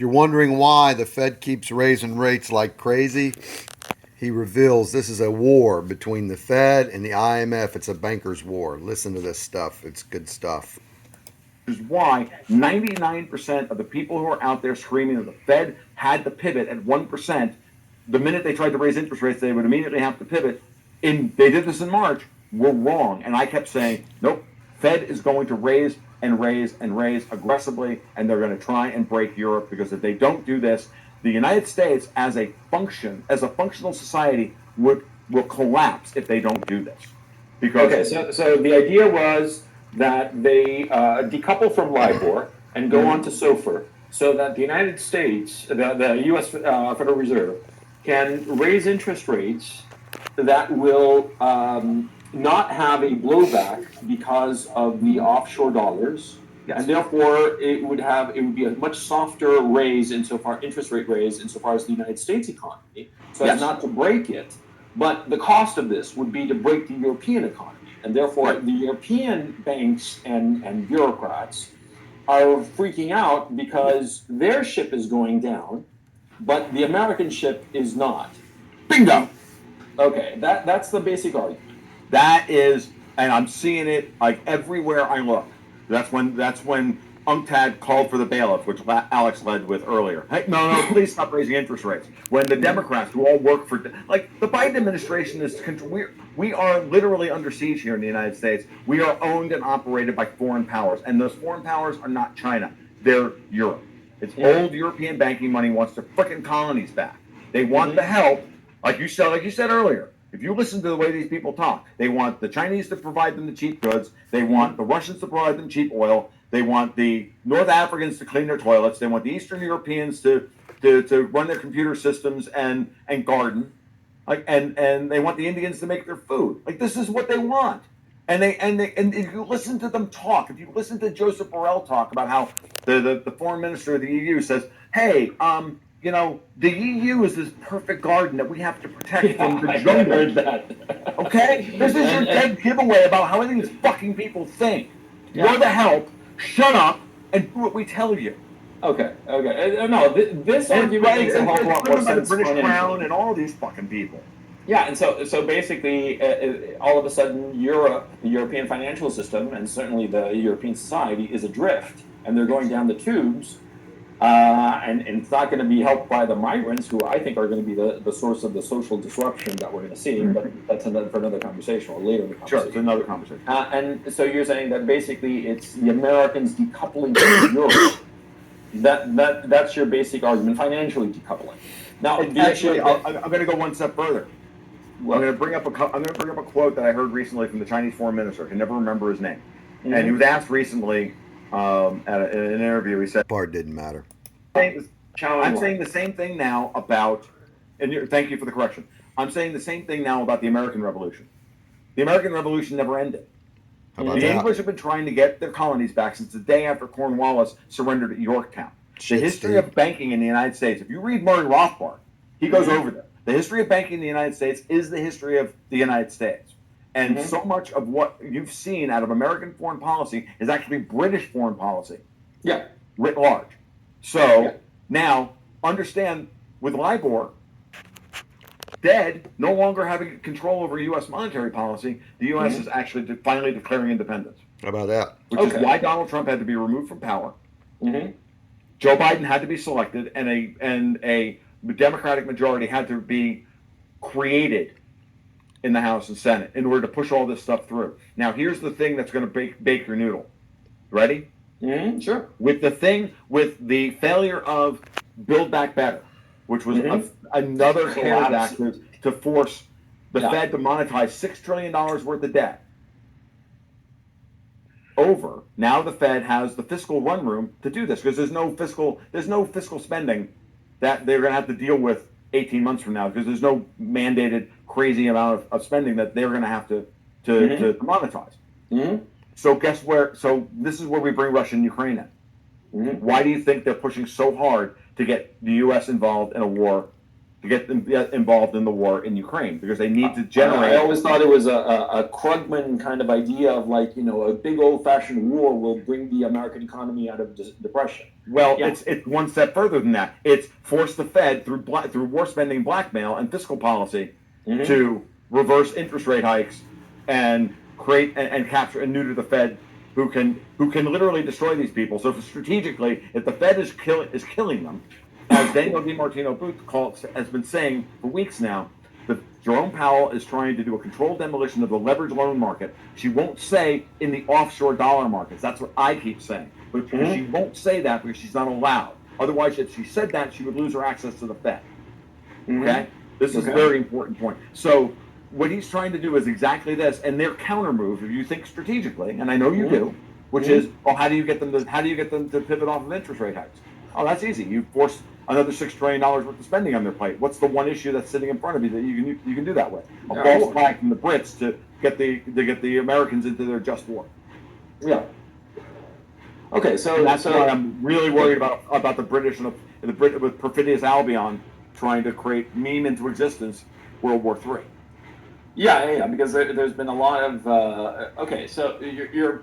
You're wondering why the Fed keeps raising rates like crazy? He reveals this is a war between the Fed and the IMF. It's a banker's war. Listen to this stuff. It's good stuff. Is why 99% of the people who are out there screaming that the Fed had to pivot at 1%, the minute they tried to raise interest rates, they would immediately have to pivot. They did this in March. We're wrong. And I kept saying, nope, Fed is going to raise and raise and raise aggressively, and they're going to try and break Europe, because if they don't do this, the United States as a functional society will collapse if they don't do this. Because so the idea was that they decouple from LIBOR and go on to SOFR, so that the United States, the U.S. Federal Reserve, can raise interest rates that will not have a blowback because of the offshore dollars, and therefore it would be a much softer raise interest rate raise insofar as the United States economy, so as not to break it. But the cost of this would be to break the European economy. And therefore, the European banks and bureaucrats are freaking out because their ship is going down, but the American ship is not. Bingo! Okay, that's the basic argument. That is, and I'm seeing it like everywhere I look. That's when UNCTAD called for the bailiff, which Alex led with earlier. Hey, no, please stop raising interest rates. When the Democrats, who all work for, like the Biden administration, we are literally under siege here in the United States. We are owned and operated by foreign powers, and those foreign powers are not China. They're Europe. It's old European banking money wants their frickin' colonies back. They want the help, like you said earlier. If you listen to the way these people talk, they want the Chinese to provide them the cheap goods. They want the Russians to provide them cheap oil. They want the North Africans to clean their toilets. They want the Eastern Europeans to run their computer systems and garden, and they want the Indians to make their food. Like, this is what they want. And if you listen to them talk, if you listen to Joseph Borrell talk about how the foreign minister of the EU says, hey, the EU is this perfect garden that we have to protect from the jungle. I heard that. Okay? This is your dead giveaway about how these fucking people think. You're the help. Shut up and do what we tell you. Okay. No, this argument makes a whole lot more sense. The British Crown and all these fucking people. Yeah, and so basically, all of a sudden, Europe, the European financial system, and certainly the European society is adrift, and they're going down the tubes. And it's not going to be helped by the migrants, who I think are going to be the source of the social disruption that we're going to see. But that's for another conversation, or later in the conversation. Sure, it's another conversation. And so you're saying that basically it's the Americans decoupling from Europe. That's your basic argument, financially decoupling. Now, actually, I'm going to go one step further. I'm going to bring up a quote that I heard recently from the Chinese foreign minister. I can never remember his name, and he was asked recently. At an interview, he said, Part didn't matter. I'm saying the same thing now about, and thank you for the correction. I'm saying the same thing now about the American Revolution. The American Revolution never ended. How about The that? English have been trying to get their colonies back since the day after Cornwallis surrendered at Yorktown. The history of banking in the United States, if you read Murray Rothbard, he goes over there. The history of banking in the United States is the history of the United States. And so much of what you've seen out of American foreign policy is actually British foreign policy. Yeah. Writ large. So now, understand, with LIBOR dead, no longer having control over U.S. monetary policy, the U.S. is actually finally declaring independence. How about that? Which is why Donald Trump had to be removed from power. Joe Biden had to be selected, and a Democratic majority had to be created in the House and Senate in order to push all this stuff through. Now, here's the thing that's going to bake your noodle. Ready? Sure. With the failure of Build Back Better, which was another CARES Act to force the Fed to monetize $6 trillion worth of debt. Over. Now the Fed has the fiscal run room to do this, because there's no fiscal spending that they're going to have to deal with 18 months from now, because there's no mandated crazy amount of spending that they're going to have to monetize. So guess where? So this is where we bring Russia and Ukraine in. Why do you think they're pushing so hard to get the U.S. involved in a war to get them involved in the war in Ukraine because they need to I generate. always thought it was a Krugman kind of idea of like, a big old-fashioned war will bring the American economy out of depression. Well, Yeah. it's one step further than that. It's force the Fed through war spending, blackmail, and fiscal policy to reverse interest rate hikes and create and capture and neuter the Fed, who can literally destroy these people. So strategically, if the Fed is killing them, as Daniel DiMartino Booth has been saying for weeks now, Jerome Powell is trying to do a controlled demolition of the leveraged loan market. She won't say in the offshore dollar markets. That's what I keep saying. But she won't say that because she's not allowed. Otherwise, if she said that, she would lose her access to the Fed. Okay? This is a very important point. So what he's trying to do is exactly this, and their counter move, if you think strategically, and I know you do, which is, well, how do you get them to pivot off of interest rate hikes? Oh, that's easy. You force another $6 trillion worth of spending on their plate. What's the one issue that's sitting in front of you that you can do that with? A false flag from the Brits to get the Americans into their just war. Yeah. Okay, so And that's why I'm really worried about the British and the Brit with perfidious Albion trying to meme into existence World War III. Yeah, because there's been a lot of okay. So you're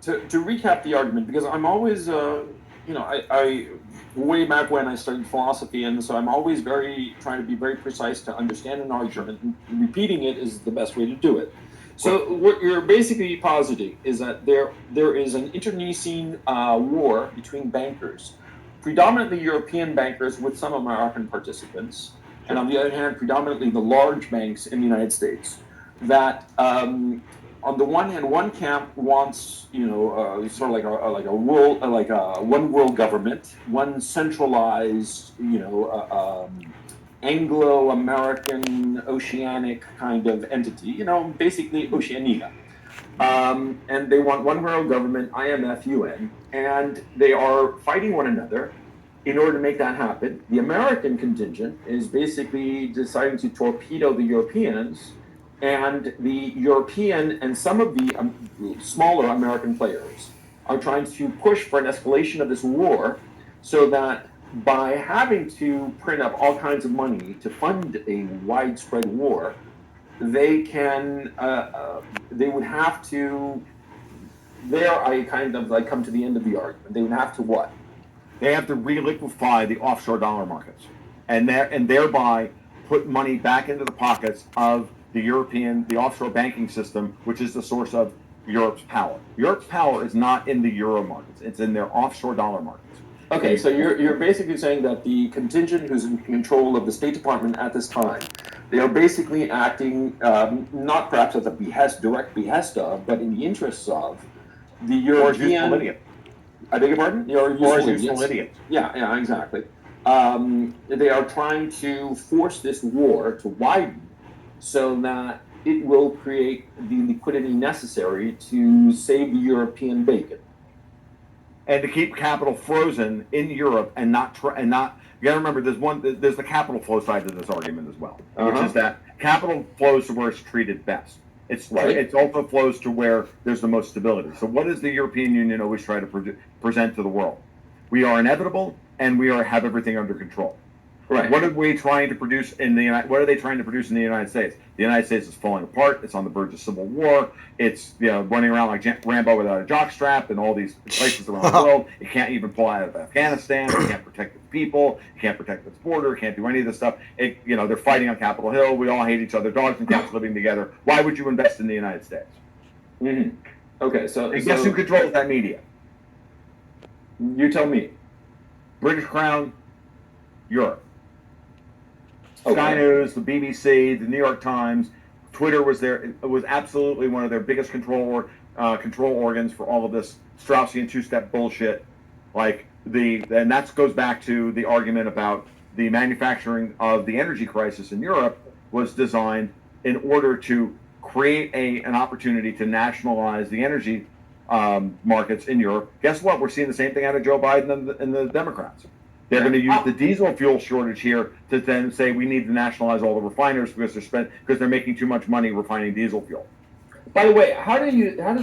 to recap the argument, because I'm always I way back when I studied philosophy, and so I'm always trying to be very precise to understand an argument, and repeating it is the best way to do it. So what you're basically positing is that there is an internecine war between bankers, predominantly European bankers with some American participants, and on the other hand, predominantly the large banks in the United States, that on the one hand, one camp wants, sort of like a world, like a one world government, one centralized, Anglo-American, oceanic kind of entity, basically Oceania. And they want one world government, IMF, UN, and they are fighting one another. In order to make that happen, the American contingent is basically deciding to torpedo the Europeans, and the European and some of the smaller American players are trying to push for an escalation of this war, so that by having to print up all kinds of money to fund a widespread war, they can they would have to. There, I kind of like come to the end of the argument. They would have to what? They have to re-liquefy the offshore dollar markets, and thereby put money back into the pockets of the offshore banking system, which is the source of Europe's power. Europe's power is not in the euro markets; it's in their offshore dollar markets. Okay, so you're basically saying that the contingent who's in control of the State Department at this time, they are basically acting not perhaps at the direct behest of, but in the interests of the European. I beg your pardon? Useful idiots. Yeah, exactly. They are trying to force this war to widen so that it will create the liquidity necessary to save the European bacon. And to keep capital frozen in Europe and not. You got to remember, there's the capital flow side to this argument as well, which is that capital flows to where it's treated best. It also flows to where there's the most stability. So what does the European Union always try to present to the world? We are inevitable, and we have everything under control. Right. What are we trying to produce What are they trying to produce in the United States? The United States is falling apart. It's on the verge of civil war. It's running around like Rambo without a jockstrap in all these places around the world. It can't even pull out of Afghanistan. It can't protect its people. It can't protect its border. It can't do any of this stuff. They're fighting on Capitol Hill. We all hate each other. Dogs and cats living together. Why would you invest in the United States? Mm-hmm. Okay, so guess who controls that media? You tell me. British Crown, Europe. Okay. Sky News, the BBC, the New York Times, Twitter was there. It was absolutely one of their biggest control organs for all of this Straussian two-step bullshit. And that goes back to the argument about the manufacturing of the energy crisis in Europe was designed in order to create an opportunity to nationalize the energy markets in Europe. Guess what? We're seeing the same thing out of Joe Biden and the Democrats. They're going to use the diesel fuel shortage here to then say we need to nationalize all the refiners because they're making too much money refining diesel fuel. By the way, how does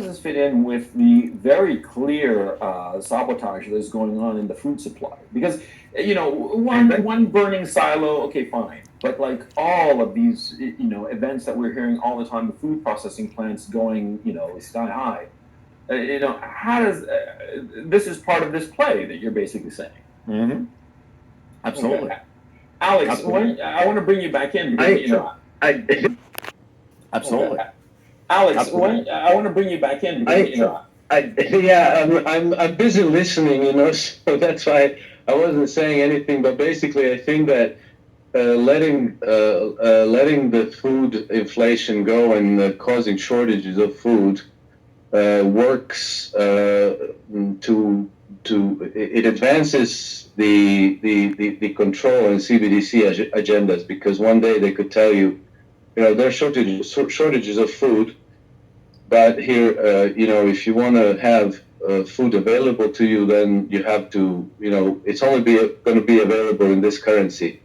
this fit in with the very clear sabotage that is going on in the food supply? Because one burning silo, okay, fine, But like all of these, events that we're hearing all the time, the food processing plants going, sky high. How does this is part of this play that you're basically saying? Mm-hmm. Absolutely. Okay. Alex, Absolutely. I want to bring you back in because I, Absolutely. Alex, Absolutely. I want to bring you back in because yeah, I'm busy listening, so that's why I wasn't saying anything. But basically, I think that letting the food inflation go and causing shortages of food works to it advances the control and CBDC agendas, because one day they could tell you, there are shortages of food, but here, if you want to have food available to you, then you have to, it's only going to be available in this currency.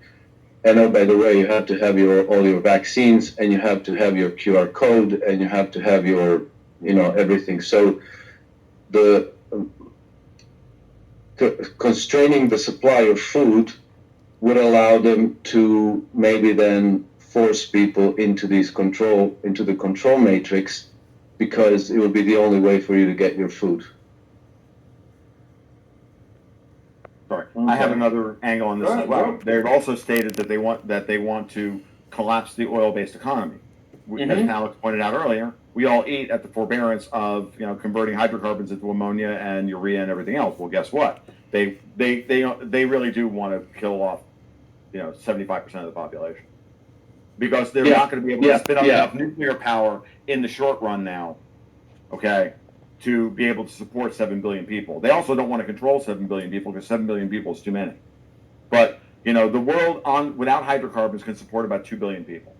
And oh, by the way, you have to have all your vaccines, and you have to have your QR code, and you have to have your, everything. So the constraining the supply of food would allow them to maybe then force people into the control matrix, because it would be the only way for you to get your food. Sorry. Okay. I have another angle on this Go as ahead, well. go. They've also stated that they want to collapse the oil-based economy. As Alex pointed out earlier, we all eat at the forbearance of converting hydrocarbons into ammonia and urea and everything else. Well, guess what? They really do want to kill off 75% of the population, because they're not going to be able to spin up enough nuclear power in the short run now, okay, to be able to support 7 billion people. They also don't want to control 7 billion people, because 7 billion people is too many. But the world without hydrocarbons can support about 2 billion people.